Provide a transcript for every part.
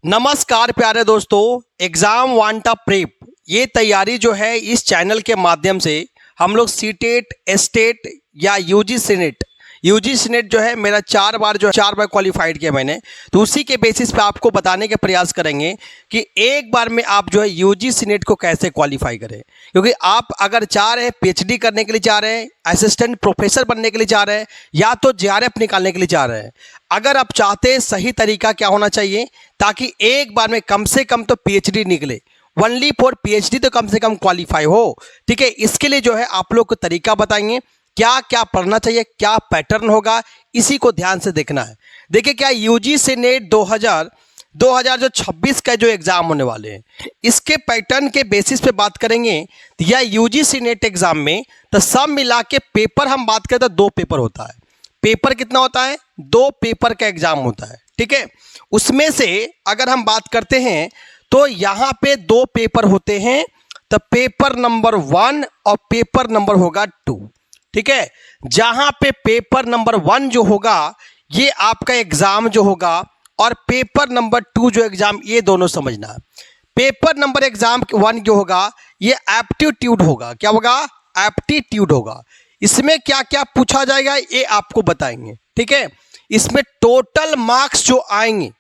नमस्कार प्यारे दोस्तों, एग्ज़ाम वांटा प्रेप ये तैयारी जो है इस चैनल के माध्यम से हम लोग सीटेट, एस्टेट या यूजी सीनेट जो है मेरा चार बार क्वालिफाइड किया मैंने, तो उसी के बेसिस पे आपको बताने के प्रयास करेंगे कि एक बार में आप जो है यूजी सीनेट को कैसे क्वालिफाई करें। क्योंकि आप अगर चाह रहे हैं पीएचडी करने के लिए चाह रहे हैं, असिस्टेंट प्रोफेसर बनने के लिए चाह रहे हैं, या तो जेआरएफ निकालने के लिए चाह रहे हैं, अगर आप चाहते हैं सही तरीका क्या होना चाहिए ताकि एक बार में कम से कम तो पीएचडी निकले, ओनली फॉर पीएचडी तो कम से कम क्वालिफाई हो। ठीक है, इसके लिए जो है आप लोग को तरीका बताएंगे, क्या क्या पढ़ना चाहिए, क्या पैटर्न होगा, इसी को ध्यान से देखना है। देखिए क्या यूजी सीनेट 2026 का जो एग्ज़ाम होने वाले हैं, इसके पैटर्न के बेसिस पे बात करेंगे। या यूजी सीनेट एग्ज़ाम में तो सब मिला के पेपर हम बात करें तो 2 पेपर होता है। पेपर कितना होता है? 2 पेपर का एग्ज़ाम होता है। ठीक है, उसमें से अगर हम बात करते हैं तो यहाँ पे 2 पेपर होते हैं, तो पेपर नंबर 1 और पेपर नंबर होगा 2। ठीक है, जहां पे पेपर नंबर 1 जो होगा ये आपका एग्जाम जो होगा, और पेपर नंबर 2 जो एग्जाम, ये दोनों समझना है। पेपर नंबर एग्जाम 1 जो होगा ये एप्टीट्यूड होगा। क्या होगा? एप्टीट्यूड होगा। इसमें क्या क्या पूछा जाएगा ये आपको बताएंगे। ठीक है, इसमें टोटल मार्क्स जो आएंगे,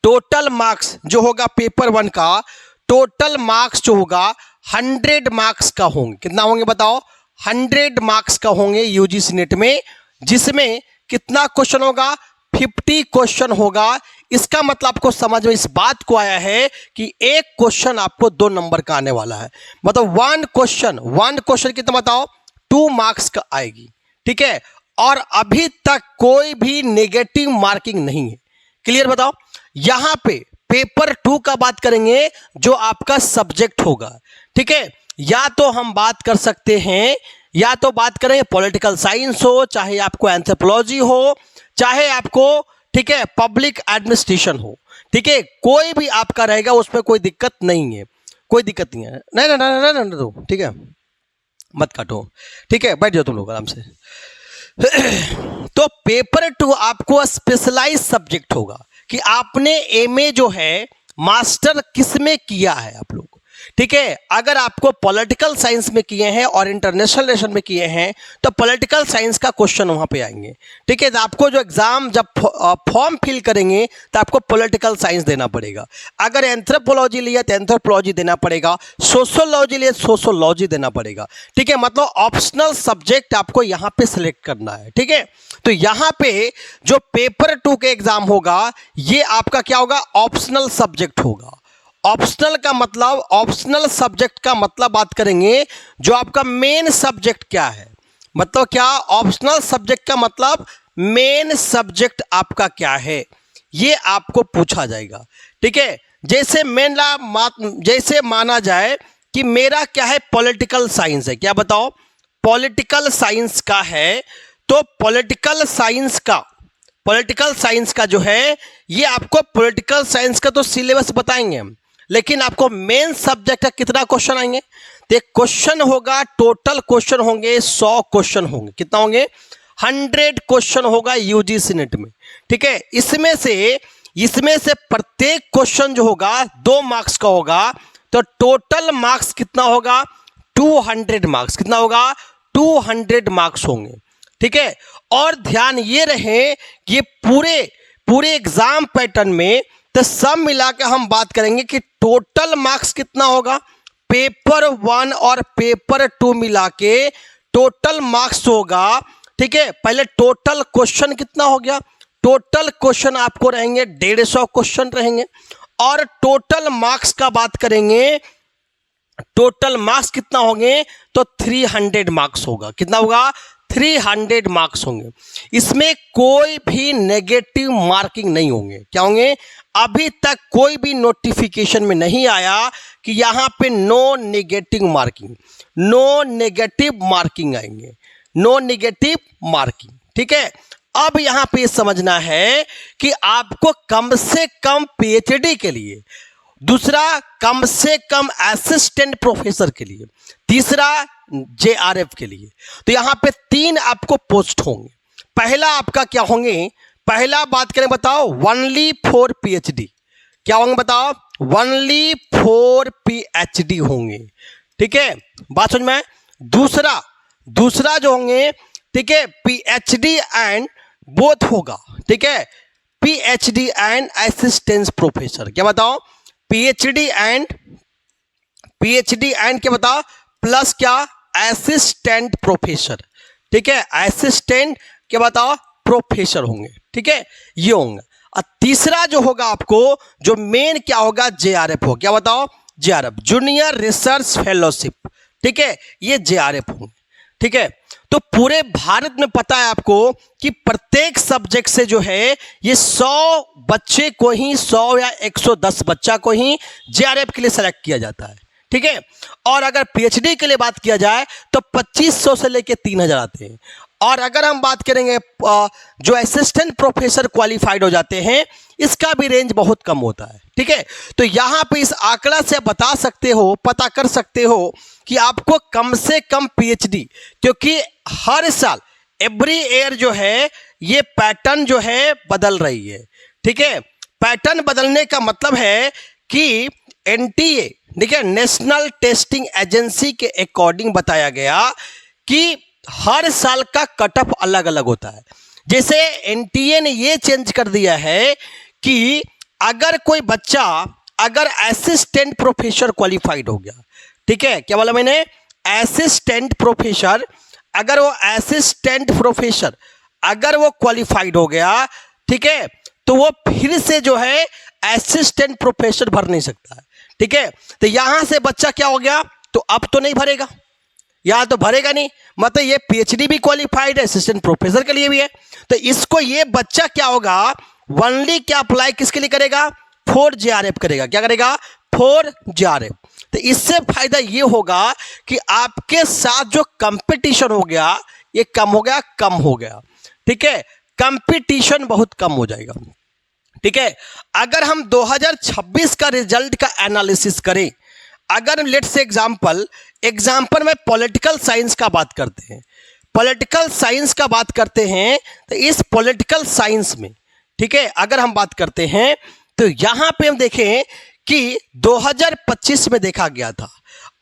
टोटल मार्क्स जो होगा पेपर 1 का, टोटल मार्क्स जो होगा 100 मार्क्स का होंगे। कितना होंगे बताओ? 100 मार्क्स का होंगे यूजी सीनेट में, जिसमें कितना क्वेश्चन होगा? 50 क्वेश्चन होगा। इसका मतलब आपको समझ में इस बात को आया है कि एक क्वेश्चन आपको 2 नंबर का आने वाला है। मतलब वन क्वेश्चन कितना बताओ? 2 मार्क्स का आएगी। ठीक है, और अभी तक कोई भी नेगेटिव मार्किंग नहीं है। क्लियर बताओ? यहां पे पेपर 2 का बात करेंगे जो आपका सब्जेक्ट होगा। ठीक है, या तो हम बात कर सकते हैं, या तो बात करें पॉलिटिकल साइंस हो, चाहे आपको एंथ्रोपोलॉजी हो, चाहे आपको ठीक है पब्लिक एडमिनिस्ट्रेशन हो। ठीक है, कोई भी आपका रहेगा, उसमें कोई दिक्कत नहीं है, कोई दिक्कत नहीं है। नहीं दो, ठीक है, मत काटो। ठीक है, बैठ जाओ तुम लोग आराम से। तो पेपर 2 आपको स्पेशलाइज सब्जेक्ट होगा कि आपने एमए जो है मास्टर किस में किया है आप लोग। ठीक है, अगर आपको पॉलिटिकल साइंस में किए हैं और इंटरनेशनल रिलेशन में किए हैं तो पॉलिटिकल साइंस का क्वेश्चन वहां पे आएंगे। ठीक है, तो आपको जो एग्जाम जब फॉर्म फिल करेंगे तो आपको पॉलिटिकल साइंस देना पड़ेगा। अगर एंथ्रोपोलॉजी लिया तो एंथ्रोपोलॉजी देना पड़ेगा, सोशियोलॉजी लिया सोशियोलॉजी देना पड़ेगा। ठीक है, मतलब ऑप्शनल सब्जेक्ट आपको यहाँ पे सिलेक्ट करना है। ठीक है, तो यहाँ पे जो पेपर 2 के एग्जाम होगा ये आपका क्या होगा? ऑप्शनल सब्जेक्ट होगा। ऑप्शनल का मतलब, ऑप्शनल सब्जेक्ट का मतलब बात करेंगे जो आपका मेन सब्जेक्ट क्या है। मतलब क्या? ऑप्शनल सब्जेक्ट का मतलब मेन सब्जेक्ट आपका क्या है, ये आपको पूछा जाएगा। ठीक है, जैसे जैसे माना जाए कि मेरा क्या है, पॉलिटिकल साइंस है। क्या बताओ? पॉलिटिकल साइंस का है, तो पॉलिटिकल साइंस का जो है ये आपको पॉलिटिकल साइंस का तो सिलेबस बताएंगे हम, लेकिन आपको मेन सब्जेक्ट का कितना क्वेश्चन आएंगे? तो क्वेश्चन होगा, टोटल क्वेश्चन होंगे 100 क्वेश्चन होंगे। कितना होंगे? 100 क्वेश्चन होगा यूजी सीनेट में। ठीक है, इसमें से प्रत्येक क्वेश्चन जो होगा 2 मार्क्स का होगा, तो टोटल मार्क्स कितना होगा? 200 मार्क्स। कितना होगा? 200 मार्क्स होंगे। ठीक है, और ध्यान ये रहे कि पूरे एग्जाम पैटर्न में तो सब मिला के हम बात करेंगे कि टोटल मार्क्स कितना होगा। पेपर 1 और पेपर 2 मिला के टोटल मार्क्स होगा। ठीक है, पहले टोटल क्वेश्चन कितना हो गया? टोटल क्वेश्चन आपको रहेंगे 150 क्वेश्चन रहेंगे, और टोटल मार्क्स का बात करेंगे, टोटल मार्क्स कितना होंगे? तो 300 मार्क्स होगा। कितना होगा? 300 मार्क्स होंगे। इसमें कोई भी नेगेटिव मार्किंग नहीं होंगे। क्या होंगे? अभी तक कोई भी नोटिफिकेशन में नहीं आया कि यहाँ पे नो नेगेटिव मार्किंग आएंगे, नो नेगेटिव मार्किंग। ठीक है, अब यहाँ पे समझना है कि आपको कम से कम पीएचडी के लिए, दूसरा कम से कम असिस्टेंट प्रोफेसर के लिए, तीसरा जेआरएफ के लिए, तो यहाँ पे 3 आपको पोस्ट होंगे। पहला आपका क्या होंगे? पहला बात करें बताओ, ओनली फॉर पीएचडी। क्या होंगे बताओ, ओनली 4 PhD होंगे। ठीक है, बात समझ में। दूसरा जो होंगे, ठीक है, PhD एंड बोथ होगा। ठीक है, PhD एंड असिस्टेंट प्रोफेसर। क्या बताओ, PhD एंड क्या बताओ, प्लस क्या, असिस्टेंट प्रोफेसर। ठीक है, असिस्टेंट क्या बताओ, प्रोफेसर होंगे। ठीक है, ये होंगे। और तीसरा जो होगा आपको, जो मेन क्या होगा, JRF हो। क्या बताओ, JRF, जूनियर रिसर्च फेलोशिप। ठीक है, ये JRF होंगे। ठीक है, तो पूरे भारत में पता है आपको कि प्रत्येक सब्जेक्ट से जो है ये 100 बच्चे को ही, 100 या 110 बच्चा को ही JRF के लिए सेलेक्ट किया जाता है। ठीक है, और अगर PhD के लिए बात किया जाए तो 2500 से लेके 3000 आते हैं। और अगर हम बात करेंगे जो असिस्टेंट प्रोफेसर क्वालिफाइड हो जाते हैं, इसका भी रेंज बहुत कम होता है। ठीक है, तो यहाँ पे इस आंकड़ा से बता सकते हो, पता कर सकते हो कि आपको कम से कम PhD, क्योंकि हर साल एवरी ईयर जो है ये पैटर्न जो है बदल रही है। ठीक है, पैटर्न बदलने का मतलब है कि NTA, ठीक है, नेशनल टेस्टिंग एजेंसी के अकॉर्डिंग बताया गया कि हर साल का कट ऑफ अलग अलग होता है। जैसे NTA ने ये चेंज कर दिया है कि अगर कोई बच्चा अगर असिस्टेंट प्रोफेसर क्वालिफाइड हो गया, ठीक है, क्या बोला मैंने, असिस्टेंट प्रोफेसर, अगर वो असिस्टेंट प्रोफेसर अगर वो क्वालिफाइड हो गया, ठीक है, तो वो फिर से जो है असिस्टेंट प्रोफेसर भर नहीं सकता है। ठीक है, तो यहां से बच्चा क्या हो गया, तो अब तो नहीं भरेगा, यहां तो भरेगा नहीं, मतलब ये PhD भी क्वालिफाइड है, असिस्टेंट प्रोफेसर के लिए भी है। तो इसको ये बच्चा क्या होगा, ओनली क्या अप्लाई किसके लिए करेगा, 4 JRF करेगा। क्या करेगा, 4 JRF। तो इससे फायदा ये होगा कि आपके साथ जो कंपटीशन हो गया ये कम हो गया। ठीक है, कंपटीशन बहुत कम हो जाएगा। ठीक है, अगर हम 2026 का रिजल्ट का एनालिसिस करें, अगर लेट्स से एग्जाम्पल में पॉलिटिकल साइंस का बात करते हैं, तो इस पॉलिटिकल साइंस में, ठीक है, अगर हम बात करते हैं तो यहां पे हम देखें कि 2025 में देखा गया था,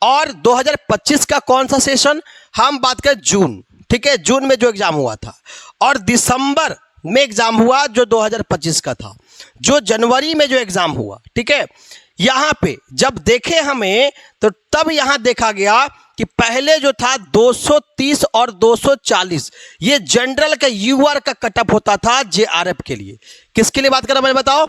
और 2025 का कौन सा सेशन, हम बात करें जून। ठीक है, जून में जो एग्जाम हुआ था, और दिसंबर में एग्जाम हुआ जो 2025 का था, जो जनवरी में जो एग्जाम हुआ। ठीक है, यहां पे जब देखे हमें तो तब यहां देखा गया कि पहले जो था 230 और 240 ये जनरल का UR का कटअप होता था JRF के लिए। किसके लिए बात कर रहा हूं, बताओ,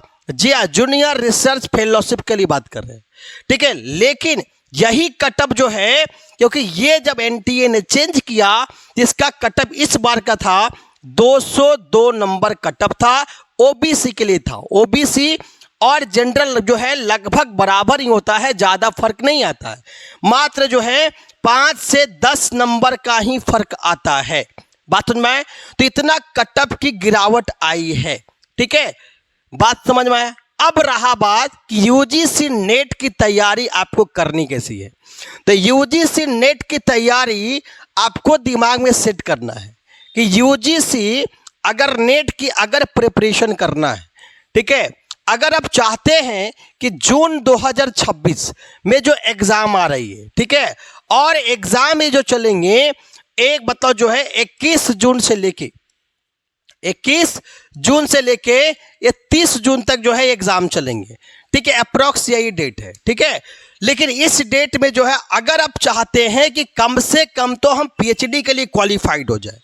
जूनियर रिसर्च फेलोशिप के लिए बात कर रहे हैं। ठीक है, लेकिन यही कटअप जो है, क्योंकि ये जब NTA ने चेंज किया, इसका कटअप इस बार का था 202 नंबर कटअप था, OBC के लिए था। OBC और जनरल जो है लगभग बराबर ही होता है, ज्यादा फर्क नहीं आता है, मात्र जो है 5 से 10 नंबर का ही फर्क आता है। बात समझ में आए, तो इतना कटअप की गिरावट आई है। ठीक है, बात समझ में आया। अब रहा बात कि UGC नेट की तैयारी आपको करनी कैसी है। तो UGC नेट की तैयारी आपको दिमाग में सेट करना है कि UGC अगर नेट की अगर प्रिपरेशन करना है, ठीक है, अगर आप चाहते हैं कि जून 2026 में जो एग्जाम आ रही है, ठीक है, और एग्जाम में जो चलेंगे, एक मतलब जो है 21 जून से लेके ये 30 जून तक जो है एग्जाम चलेंगे। ठीक है, अप्रॉक्स यही डेट है। ठीक है, लेकिन इस डेट में जो है अगर आप चाहते हैं कि कम से कम तो हम PhD के लिए क्वालिफाइड हो जाए,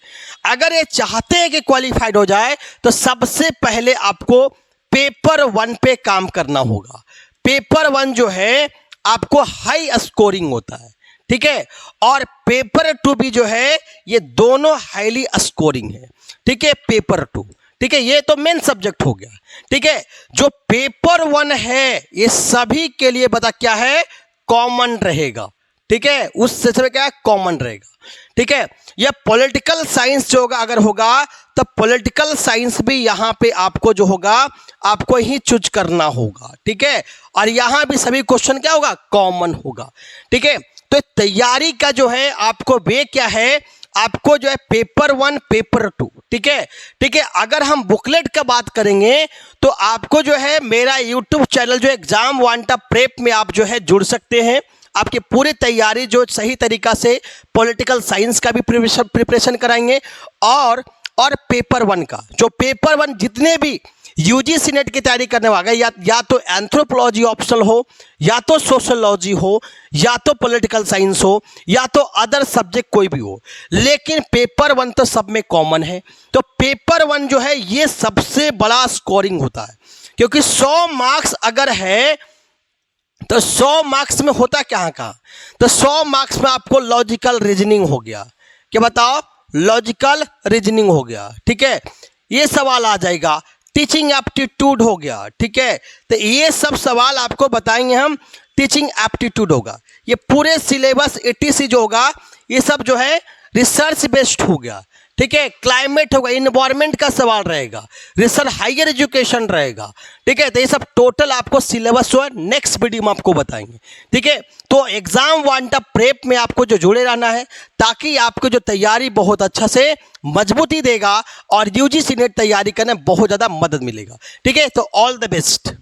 अगर ये चाहते हैं कि क्वालिफाइड हो जाए, तो सबसे पहले आपको पेपर 1 पे काम करना होगा। पेपर 1 जो है आपको हाई स्कोरिंग होता है। ठीक है, और पेपर 2 भी जो है ये दोनों हाईली स्कोरिंग है। ठीक है, पेपर 2, ठीक है, ये तो मेन सब्जेक्ट हो गया। ठीक है, जो पेपर 1 है ये सभी के लिए बता क्या है, कॉमन रहेगा। ठीक है, उस सेशन में क्या है, कॉमन रहेगा। ठीक है, यह पॉलिटिकल साइंस जो होगा, अगर होगा तो पॉलिटिकल साइंस भी यहाँ पे आपको जो होगा आपको ही चूज करना होगा। ठीक है, और यहाँ भी सभी क्वेश्चन क्या होगा, कॉमन होगा। ठीक है, तो तैयारी का जो है आपको वे क्या है, आपको जो है पेपर 1 पेपर 2 ठीक है, ठीक है। अगर हम बुकलेट का बात करेंगे तो आपको जो है मेरा यूट्यूब चैनल जो एग्जाम वांटा प्रेप में आप जो है जुड़ सकते हैं। आपकी पूरी तैयारी जो सही तरीका से पॉलिटिकल साइंस का भी प्रिपरेशन कराएंगे और पेपर 1 का, जो पेपर 1 जितने भी यूजीसी नेट की तैयारी करने वाले या तो एंथ्रोपोलॉजी ऑप्शनल हो, या तो सोशोलॉजी हो, या तो पॉलिटिकल साइंस हो, या तो अदर सब्जेक्ट कोई भी हो, लेकिन पेपर 1 तो सब में कॉमन है। तो पेपर 1 जो है ये सबसे बड़ा स्कोरिंग होता है, क्योंकि 100 मार्क्स अगर है तो 100 मार्क्स में होता क्या कहाँ, तो 100 मार्क्स में आपको लॉजिकल रीजनिंग हो गया, क्या बताओ, लॉजिकल रीजनिंग हो गया, ठीक है, ये सवाल आ जाएगा। टीचिंग एप्टीट्यूड हो गया, ठीक है, तो ये सब सवाल आपको बताएंगे हम, टीचिंग एप्टीट्यूड होगा। ये पूरे सिलेबस 80 जो होगा ये सब जो है रिसर्च बेस्ड हो गया, ठीक है। क्लाइमेट होगा, इन्वायरमेंट का सवाल रहेगा, रिसर्च हायर एजुकेशन रहेगा, ठीक है। तो ये सब टोटल आपको सिलेबस जो है नेक्स्ट वीडियो में आपको बताएंगे, ठीक है। तो एग्जाम वांटा प्रेप में आपको जो जुड़े रहना है, ताकि आपको जो तैयारी बहुत अच्छा से मजबूती देगा और यूजीसी नेट तैयारी करने में बहुत ज़्यादा मदद मिलेगा, ठीक है। तो ऑल द बेस्ट।